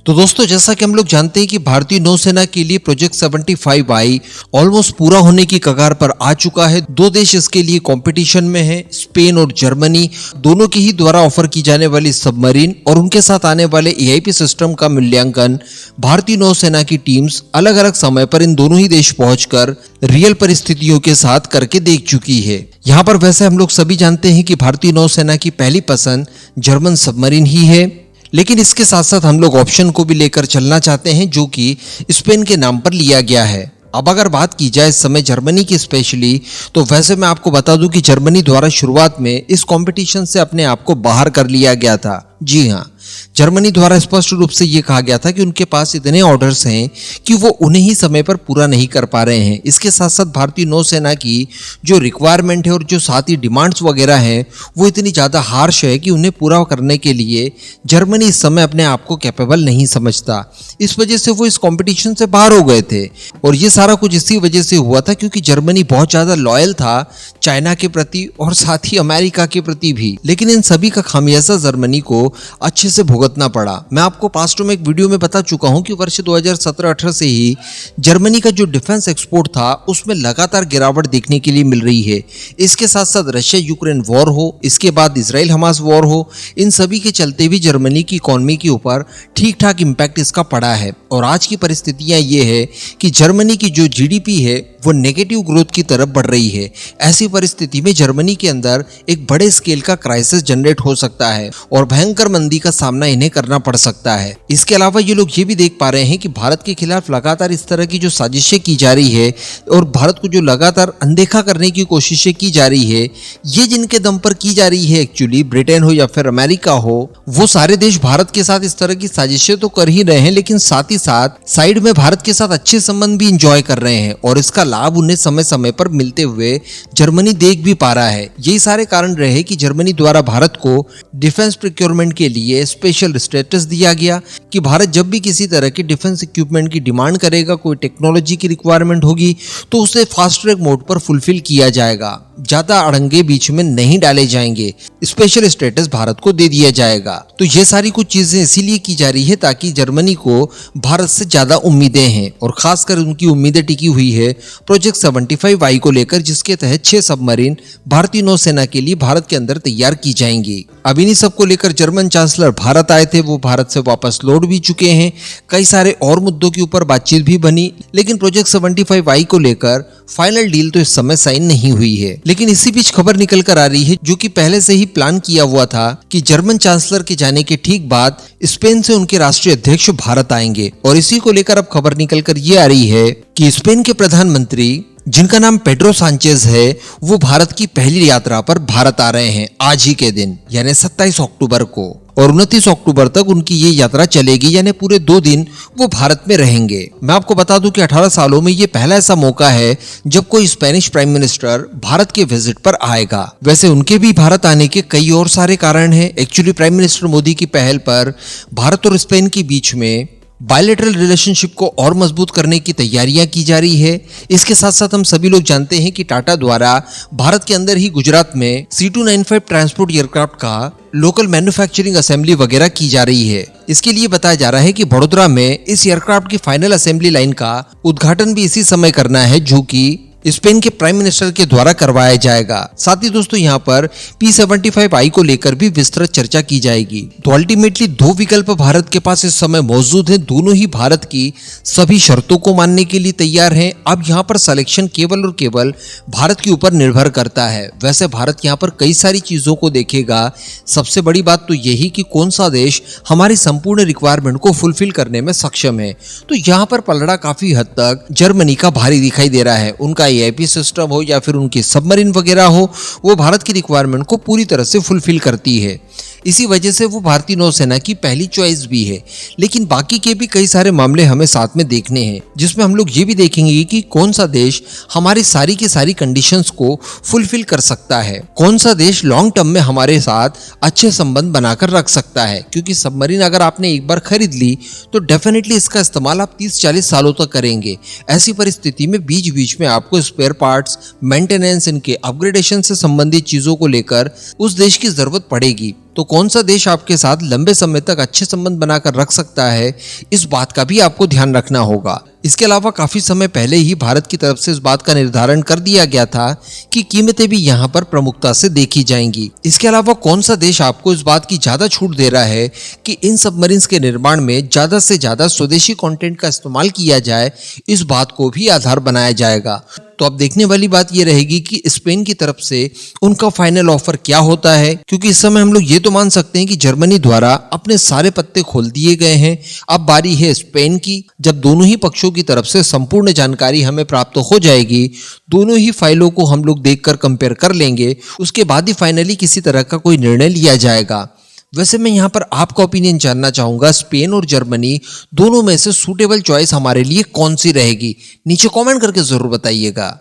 तो दोस्तों, जैसा कि हम लोग जानते हैं कि भारतीय नौसेना के लिए प्रोजेक्ट 75I ऑलमोस्ट पूरा होने की कगार पर आ चुका है। दो देश इसके लिए कंपटीशन में हैं, स्पेन और जर्मनी। दोनों के ही द्वारा ऑफर की जाने वाली सबमरीन और उनके साथ आने वाले AIP सिस्टम का मूल्यांकन भारतीय नौसेना की टीम्स अलग अलग समय पर इन दोनों ही देश पहुंचकर रियल परिस्थितियों के साथ करके देख चुकी है। यहाँ पर वैसे हम लोग सभी जानते हैं कि भारतीय नौसेना की पहली पसंद जर्मन सबमरीन ही है, लेकिन इसके साथ साथ हम लोग ऑप्शन को भी लेकर चलना चाहते हैं जो कि स्पेन के नाम पर लिया गया है। अब अगर बात की जाए इस समय जर्मनी की स्पेशली, तो वैसे मैं आपको बता दूं कि जर्मनी द्वारा शुरुआत में इस कंपटीशन से अपने आप को बाहर कर लिया गया था। जी हाँ, जर्मनी द्वारा स्पष्ट रूप से ये कहा गया था कि उनके पास इतने ऑर्डर्स हैं कि वो उन्हें ही समय पर पूरा नहीं कर पा रहे हैं। इसके साथ साथ भारतीय नौसेना की जो रिक्वायरमेंट है और जो साथ ही डिमांड्स वगैरह हैं वो इतनी ज़्यादा हार्श है कि उन्हें पूरा करने के लिए जर्मनी इस समय अपने आप को कैपेबल नहीं समझता। इस वजह से वो इस कॉम्पिटिशन से बाहर हो गए थे और ये सारा कुछ इसी वजह से हुआ था क्योंकि जर्मनी बहुत ज़्यादा लॉयल था चाइना के प्रति और साथ ही अमेरिका के प्रति भी। लेकिन इन सभी का खामियाजा जर्मनी को अच्छे से भुगतना पड़ा। मैं आपको पास्ट में एक वीडियो में बता चुका हूं कि वर्ष 2017-18 से ही जर्मनी का जो डिफेंस एक्सपोर्ट था उसमें लगातार गिरावट देखने के लिए मिल रही है। इसके साथ साथ रशिया यूक्रेन वॉर हो, इसके बाद इजराइल हमास वॉर हो, इन सभी के चलते भी जर्मनी की इकोनॉमी के ऊपर ठीक ठाक इम्पैक्ट इसका पड़ा है। और आज की परिस्थितियां ये है कि जर्मनी की जो GDP है वो नेगेटिव ग्रोथ की तरफ बढ़ रही है। ऐसी परिस्थिति में जर्मनी के अंदर एक बड़े स्केल का क्राइसिस जनरेट हो सकता है और भयंकर मंदी का सामना इन्हें करना पड़ सकता है। इसके अलावा ये लोग ये भी देख पा रहे हैं कि भारत के खिलाफ लगातार इस तरह की जो साजिशें की जा रही है और भारत को जो लगातार अनदेखा करने की कोशिशें की जा रही है, ये जिनके दम पर की जा रही है एक्चुअली ब्रिटेन हो या फिर अमेरिका हो, वो सारे देश भारत के साथ इस तरह की साजिशें तो कर ही रहे हैं, लेकिन साथ ही साथ साइड में भारत के साथ अच्छे संबंध भी इंजॉय कर रहे हैं और इसका लाभ उन्हें समय समय पर मिलते हुए जर्मनी देख भी पा रहा है। यही सारे कारण रहे कि जर्मनी द्वारा भारत को डिफेंस प्रोक्योरमेंट के लिए स्पेशल स्टेटस दिया गया कि भारत जब भी किसी तरह की डिफेंस इक्विपमेंट की डिमांड करेगा, कोई टेक्नोलॉजी की रिक्वायरमेंट होगी तो उसे फास्ट ट्रैक मोड पर फुलफिल किया जाएगा, ज्यादा अड़ंगे बीच में नहीं डाले जाएंगे, स्पेशल स्टेटस भारत को दे दिया जाएगा। तो ये सारी कुछ चीजें इसीलिए की जा रही है ताकि जर्मनी को भारत से ज्यादा उम्मीदें हैं और खासकर उनकी उम्मीदें टिकी हुई है प्रोजेक्ट 75I को लेकर, जिसके तहत 6 सबमरीन भारतीय नौसेना के लिए भारत के अंदर तैयार की जाएंगी। अब इन्हीं सबको लेकर जर्मन चांसलर भारत आए थे, वो भारत से वापस लौट भी चुके हैं। कई सारे और मुद्दों के ऊपर बातचीत भी बनी, लेकिन प्रोजेक्ट 75I को लेकर फाइनल डील तो इस समय साइन नहीं हुई है। लेकिन इसी बीच खबर निकल कर आ रही है जो कि पहले से ही प्लान किया हुआ था कि जर्मन चांसलर के जाने के ठीक बाद स्पेन से उनके राष्ट्रीय अध्यक्ष भारत आएंगे। और इसी को लेकर अब खबर निकल कर ये आ रही है कि स्पेन के प्रधानमंत्री, जिनका नाम पेड्रो सांचेज है, वो भारत की पहली यात्रा पर भारत आ रहे हैं आज ही के दिन, यानी 27 अक्टूबर को, और 29 अक्टूबर तक उनकी ये यात्रा चलेगी, यानी पूरे 2 दिन वो भारत में रहेंगे। मैं आपको बता दूं कि 18 सालों में ये पहला ऐसा मौका है जब कोई स्पेनिश प्राइम मिनिस्टर भारत के विजिट पर आएगा। वैसे उनके भी भारत आने के कई और सारे कारण हैं। एक्चुअली प्राइम मिनिस्टर मोदी की पहल पर भारत और स्पेन के बीच में बायलैटरल रिलेशनशिप को और मजबूत करने की तैयारियां की जा रही है। इसके साथ साथ हम सभी लोग जानते हैं कि टाटा द्वारा भारत के अंदर ही गुजरात में C295 ट्रांसपोर्ट एयरक्राफ्ट का लोकल मैन्युफैक्चरिंग असेंबली वगैरह की जा रही है। इसके लिए बताया जा रहा है कि बड़ोदरा में इस एयरक्राफ्ट की फाइनल असेंबली लाइन का उद्घाटन भी इसी समय करना है, जो कि स्पेन के प्राइम मिनिस्टर के द्वारा करवाया जाएगा। साथ ही दोस्तों यहाँ पर P75I को लेकर भी विस्तृत चर्चा की जाएगी। तो अल्टीमेटली 2 विकल्प भारत के पास इस समय मौजूद हैं, दोनों ही भारत की सभी शर्तों को मानने के लिए तैयार हैं। अब यहाँ पर सिलेक्शन केवल और केवल भारत के ऊपर निर्भर करता है। वैसे भारत यहाँ पर कई सारी चीजों को देखेगा। सबसे बड़ी बात तो यही कि कौन सा देश हमारी संपूर्ण रिक्वायरमेंट को फुलफिल करने में सक्षम है। तो यहाँ पर पलड़ा काफी हद तक जर्मनी का भारी दिखाई दे रहा है। उनका AIP सिस्टम हो या फिर उनकी सबमरीन वगैरह हो, वो भारत की रिक्वायरमेंट को पूरी तरह से फुलफिल करती है। इसी वजह से वो भारतीय नौसेना की पहली चॉइस भी है। लेकिन बाकी के भी कई सारे मामले हमें साथ में देखने हैं, जिसमें हम लोग ये भी देखेंगे कि कौन सा देश हमारी सारी की सारी कंडीशंस को फुलफिल कर सकता है, कौन सा देश लॉन्ग टर्म में हमारे साथ अच्छे संबंध बनाकर रख सकता है। क्योंकि सबमरीन अगर आपने एक बार खरीद ली तो डेफिनेटली इसका इस्तेमाल आप 30-40 सालों तक करेंगे। ऐसी परिस्थिति में बीच बीच में आपको स्पेयर पार्ट्स, मेंटेनेंस, इनके अपग्रेडेशन से संबंधित चीजों को लेकर उस देश की जरूरत पड़ेगी। तो कौन सा देश आपके साथ लंबे समय तक अच्छे संबंध बनाकर रख सकता है, इस बात का भी आपको ध्यान रखना होगा। इसके अलावा काफी समय पहले ही भारत की तरफ से इस बात का निर्धारण कर दिया गया था कि कीमतें भी यहाँ पर प्रमुखता से देखी जाएंगी। इसके अलावा कौन सा देश आपको इस बात की ज्यादा छूट दे रहा है कि इन सबमरीन्स के निर्माण में ज्यादा से ज्यादा स्वदेशी कंटेंट का इस्तेमाल किया जाए, इस बात को भी आधार बनाया जाएगा। तो अब देखने वाली बात यह रहेगी कि स्पेन की तरफ से उनका फाइनल ऑफर क्या होता है, क्योंकि इस समय हम लोग ये तो मान सकते हैं कि जर्मनी द्वारा अपने सारे पत्ते खोल दिए गए हैं। अब बारी है स्पेन की। जब दोनों ही पक्षों की तरफ से संपूर्ण जानकारी हमें प्राप्त हो जाएगी, दोनों ही फाइलों को हम लोग देखकर कंपेयर कर लेंगे, उसके बाद ही फाइनली किसी तरह का कोई निर्णय लिया जाएगा। वैसे मैं यहाँ पर आपका ओपिनियन जानना चाहूंगा, स्पेन और जर्मनी दोनों में से सूटेबल चॉइस हमारे लिए कौन सी रहेगी? नीचे कमेंट करके जरूर बताइएगा।